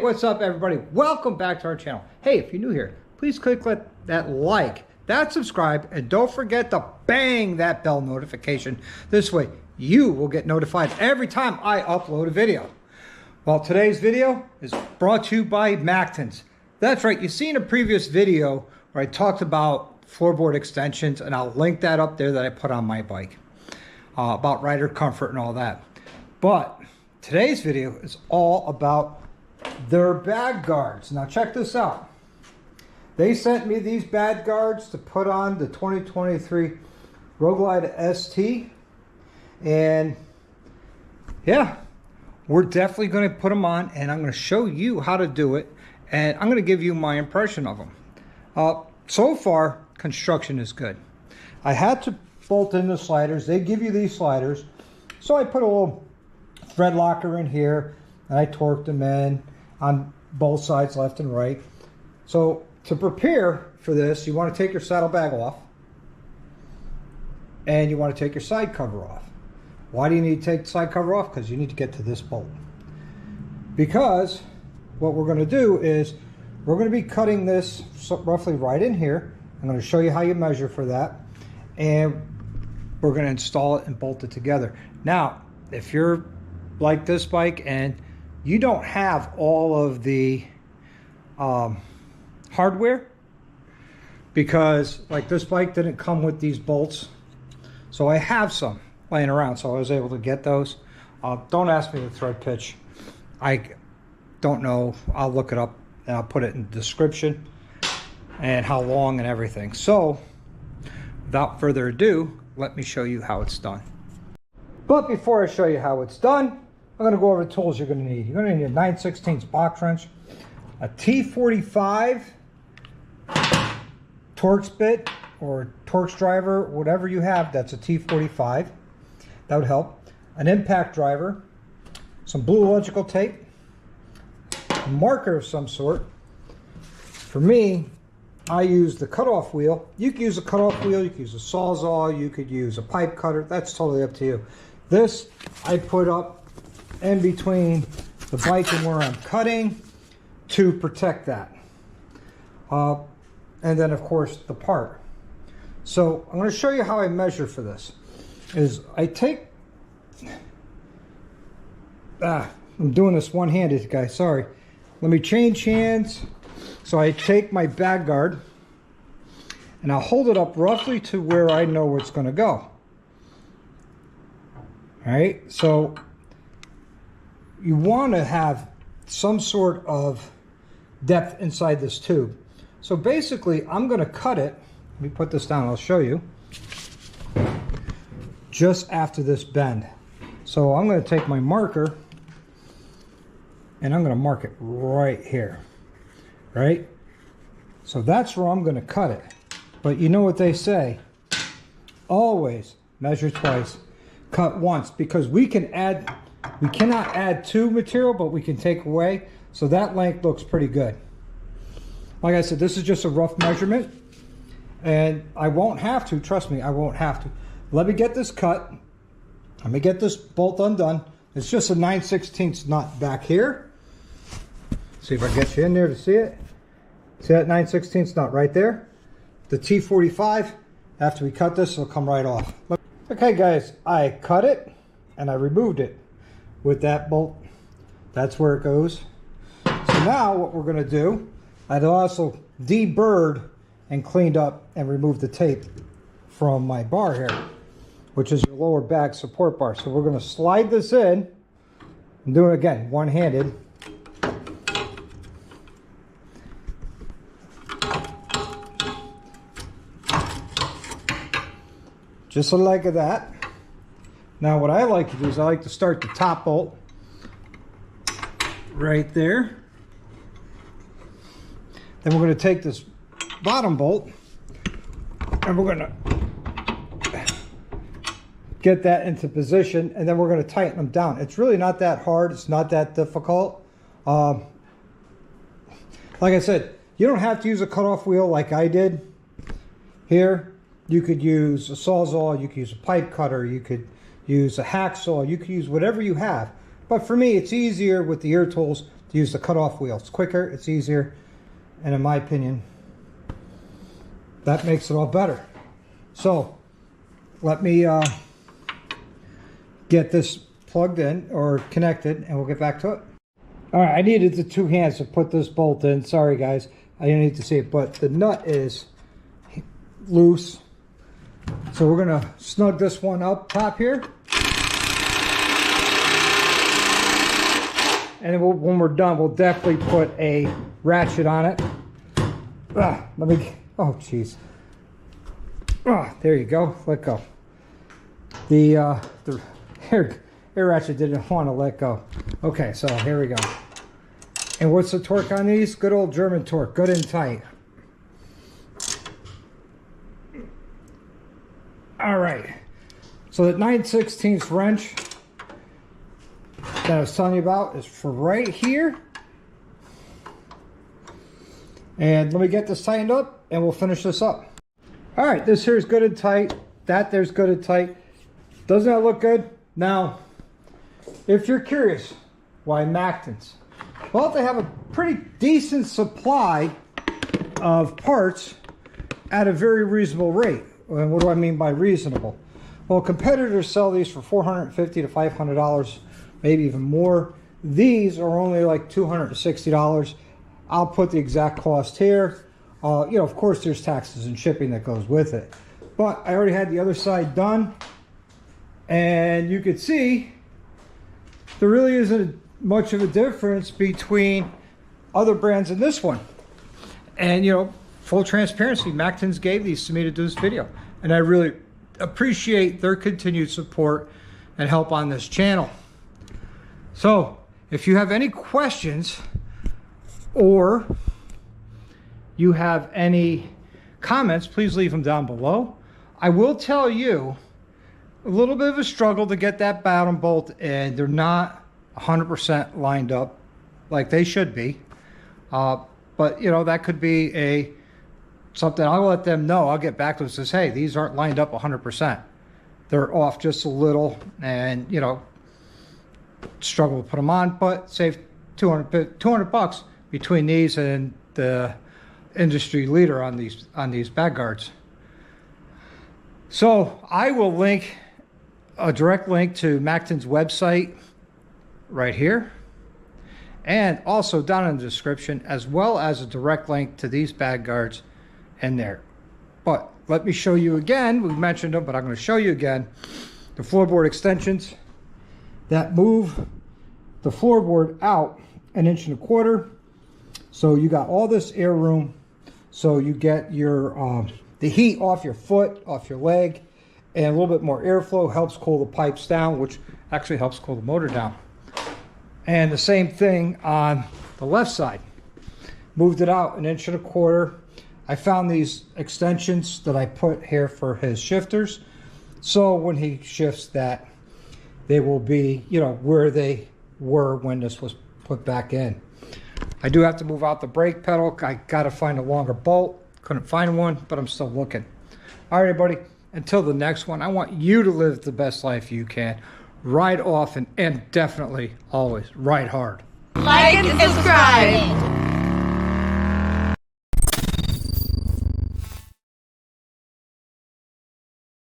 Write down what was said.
What's up, everybody? Welcome back to our channel. Hey, if you're new here, please click that like, that subscribe, and don't forget to bang that bell notification. This way, you will get notified every time I upload a video. Well, today's video is brought to you by Mactons. That's right, you've seen a previous video where I talked about floorboard extensions, and I'll link that up there that I put on my bike about rider comfort and all that. But today's video is all about their bag guards. Now check this out. They sent me these bag guards to put on the 2023 Road Glide ST, and yeah, we're definitely going to put them on, and I'm going to show you how to do it, and I'm going to give you my impression of them. So far, construction is good. I had to bolt in the sliders. They give you these sliders, so I put a little thread locker in here, and I torqued them in on both sides, left and right. So to prepare for this, you want to take your saddlebag off, and you want to take your side cover off. Why do you need to take the side cover off? Because you need to get to this bolt. Because what we're going to do is we're going to be cutting this roughly right in here. I'm going to show you how you measure for that, and we're going to install it and bolt it together. Now, if you're like this bike and you don't have all of the hardware, because like this bike didn't come with these bolts, so I have some laying around, so I was able to get those. Don't ask me the thread pitch. I don't know. I'll look it up and I'll put it in the description and how long and everything. So without further ado, let me show you how it's done. But before I show you how it's done, I'm going to go over the tools you're going to need. You're going to need a 9/16 box wrench, a T45 Torx bit or Torx driver, whatever you have that's a T45. That would help. An impact driver, some blue electrical tape, a marker of some sort. For me, I use the cutoff wheel. You could use a cutoff wheel, you could use a sawzall, you could use a pipe cutter. That's totally up to you. This I put up in between the bike and where I'm cutting to protect that. And then of course the part. So I'm going to show you how I measure for this. Is I take, I'm doing this one-handed, guys, sorry. Let me change hands. So I take my bag guard and I'll hold it up roughly to where I know where it's going to go. All right, so you want to have some sort of depth inside this tube. So basically, I'm going to cut it. Let me put this down, I'll show you. Just after this bend. So I'm going to take my marker and I'm going to mark it right here. Right? So that's where I'm going to cut it. But you know what they say, always measure twice, cut once, because we cannot add to material, but we can take away. So that length looks pretty good. Like I said, this is just a rough measurement, and I won't have to, trust me, I won't have to. Let me get this cut. Let me get this bolt undone. It's just a 9/16 nut back here. See if I can get you in there to see it. See that 9/16 nut right there? The T45, after we cut this, it'll come right off. Okay guys, I cut it and I removed it with that bolt. That's where it goes. So now what we're gonna do, I'd also deburred and cleaned up and removed the tape from my bar here, which is your lower back support bar. So we're gonna slide this in. I'm doing it again, one-handed. Just like that. Now what I like to do is I like to start the top bolt right there. Then we're going to take this bottom bolt and we're going to get that into position, and then we're going to tighten them down. It's really not that hard. It's not that difficult. Like I said, you don't have to use a cutoff wheel like I did here. You could use a sawzall, you could use a pipe cutter, you could use a hacksaw, you could use whatever you have. But for me, it's easier with the ear tools to use the cutoff wheel. It's quicker, it's easier, and in my opinion, that makes it all better. So let me get this plugged in or connected, and we'll get back to it. All right, I needed the 2 hands to put this bolt in. Sorry guys, I didn't need to see it, but the nut is loose. So we're gonna snug this one up top here. And then when we're done, we'll definitely put a ratchet on it. Let me, oh geez. There you go, let go. The air ratchet didn't want to let go. Okay, so here we go. And what's the torque on these? Good old German torque, good and tight. All right, so that 9/16 wrench that I was telling you about is for right here. And let me get this tightened up and we'll finish this up. All right, this here is good and tight. That there's good and tight. Doesn't that look good? Now, if you're curious, why Mactons? Well, they have a pretty decent supply of parts at a very reasonable rate. And what do I mean by reasonable? Well, competitors sell these for $450 to $500, maybe even more. These are only like $260. I'll put the exact cost here. You know, of course, there's taxes and shipping that goes with it. But I already had the other side done. And you could see there really isn't much of a difference between other brands and this one. And, you know, full transparency, Mactons gave these to me to do this video. And I really appreciate their continued support and help on this channel. So if you have any questions or you have any comments, please leave them down below. I will tell you, a little bit of a struggle to get that bottom bolt in. They're not 100% lined up like they should be. But you know, that could be something I'll let them know. I'll get back to them and says, hey, these aren't lined up 100%. They're off just a little, and you know, struggle to put them on, but save 200 bucks between these and the industry leader on these bag guards. So I will link a direct link to Macton's website right here, and also down in the description, as well as a direct link to these bag guards in there. But let me show you again. We mentioned them, but I'm going to show you again the floorboard extensions that move the floorboard out 1.25 inches. So you got all this air room, so you get your the heat off your foot, off your leg, and a little bit more airflow helps cool the pipes down, which actually helps cool the motor down. And the same thing on the left side. Moved it out 1.25 inches. I found these extensions that I put here for his shifters. So when he shifts that, they will be, you know, where they were when this was put back in. I do have to move out the brake pedal. I got to find a longer bolt. Couldn't find one, but I'm still looking. All right, everybody. Until the next one, I want you to live the best life you can. Ride often and definitely always ride hard. Like and subscribe.